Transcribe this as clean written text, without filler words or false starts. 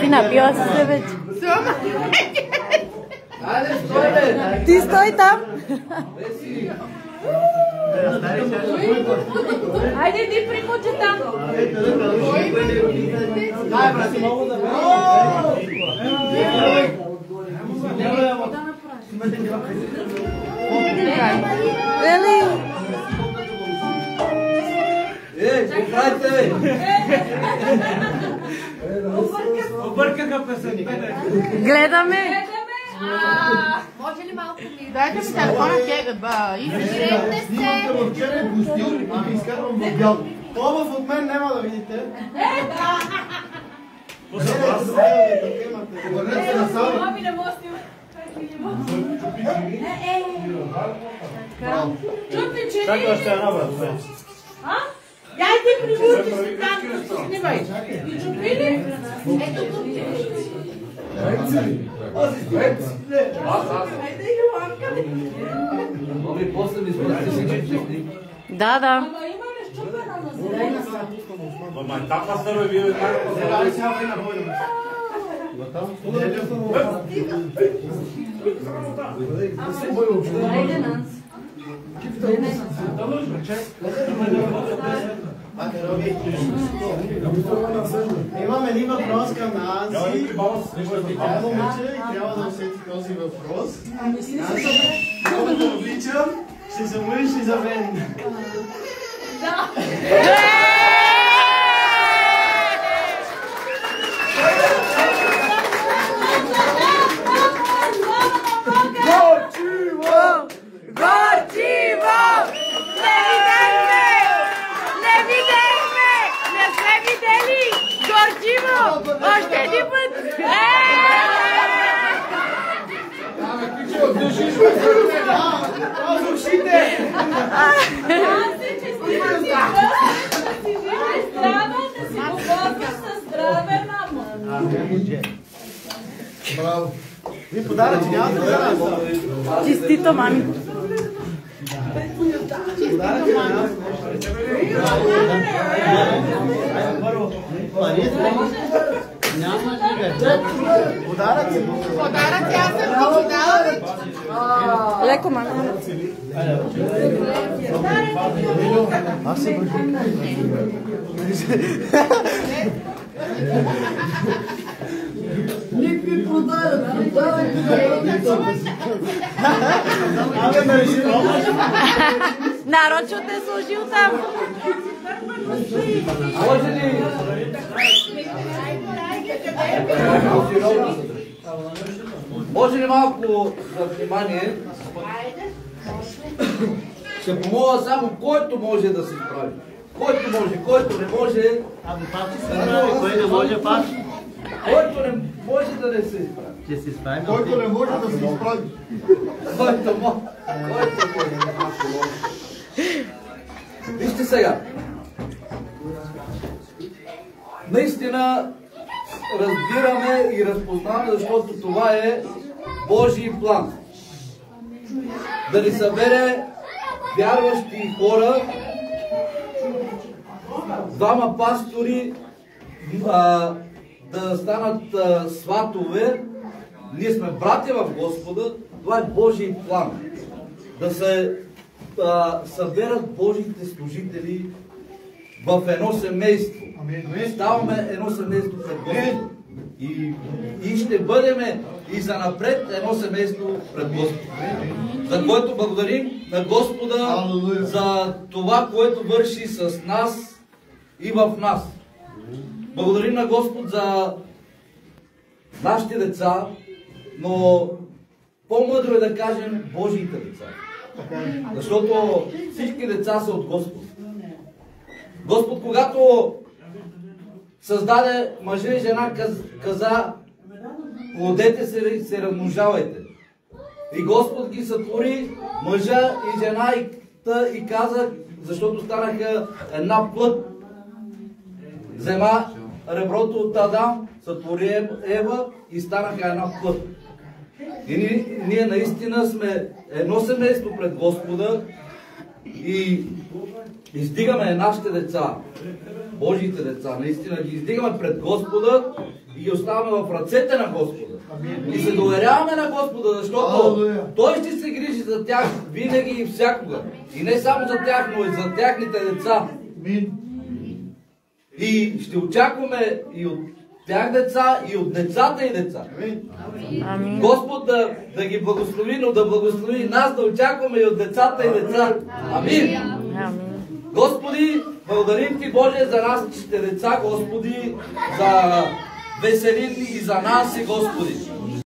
Си напила си се вече. Ти стой там. Айде ти прикочи там. Ели! Какво правите? Объркаха песента. Гледаме! Може ли малко ми? Дайте ми телефона, Снимате в черен костюм и ви изкарвам в бял. По-хубав от мен няма да видите. Обърнете се на само. Ами не мога да снимам. Чупи, Чакай още една, брат. Я ти примути там, снимай. И чупи ли? Ето чупи. Айде Йоанка. Ами после ми спасти. Да. Ама има ли щупена на зелена? Ама там пастър вие Айде нас. Имам един въпрос към Нанси. Тя е момиче и трябва да усети този въпрос. Нанси, много да обичам, ще се молиш и за мен. Да. Горчиво! Не видяхме! Не сме видели! Горчиво! Още един път! Душите! Аз се честитам си да си жива и здрава, да си говоря със здраве, мамо. Браво! Ви подаръци нямате за нас. Честито, мами! Подаръци на нас. Подаръци! Подаръци, аз съм ти дала. Леко, мами! Аз се Никакви подаръци! Абе, ме реши. Нарочно те служил там! Може ли? Може ли малко за внимание? Ще помогна само който може да се справи. Който може, който не може. Ами папи се справи, кой не може папи? Който не може да не се изправи. Ще се справи. Който не може да се изправи. Който може. Вижте сега. Наистина разбираме и разпознаваме, защото това е Божий план. Да ни събере вярващи хора, двама пастори да станат сватове. Ние сме братя в Господа. Това е Божий план. Да се съберат Божите служители в едно семейство. Ставаме едно семейство пред Господа. И ще бъдем и занапред едно семейство пред Господа. За което благодарим на Господа за това, което върши с нас и в нас. Благодарим на Господ за нашите деца, но по-мъдро е да кажем Божиите деца. Защото всички деца са от Господ. Господ, когато създаде мъже и жена, каза: плодете се и се размножавайте. И Господ ги сътвори мъжа и жена и каза, защото станаха една плът. Взема реброто от Адам, сътвори Ева и станаха една плът. И ние наистина сме едно семейство пред Господа и издигаме нашите деца, Божиите деца, наистина ги издигаме пред Господа и ги оставаме в ръцете на Господа. И се доверяваме на Господа, защото Той ще се грижи за тях винаги и всякога. И не само за тях, но и за тяхните деца. И ще очакваме и от тях деца, и от децата и деца. Амин. Господ да ги благослови, но да благослови нас да очакваме и от децата и деца. Амин. Господи, благодарим Ти, Боже, за нашите деца, Господи, за Веселин и за нас, и Господи.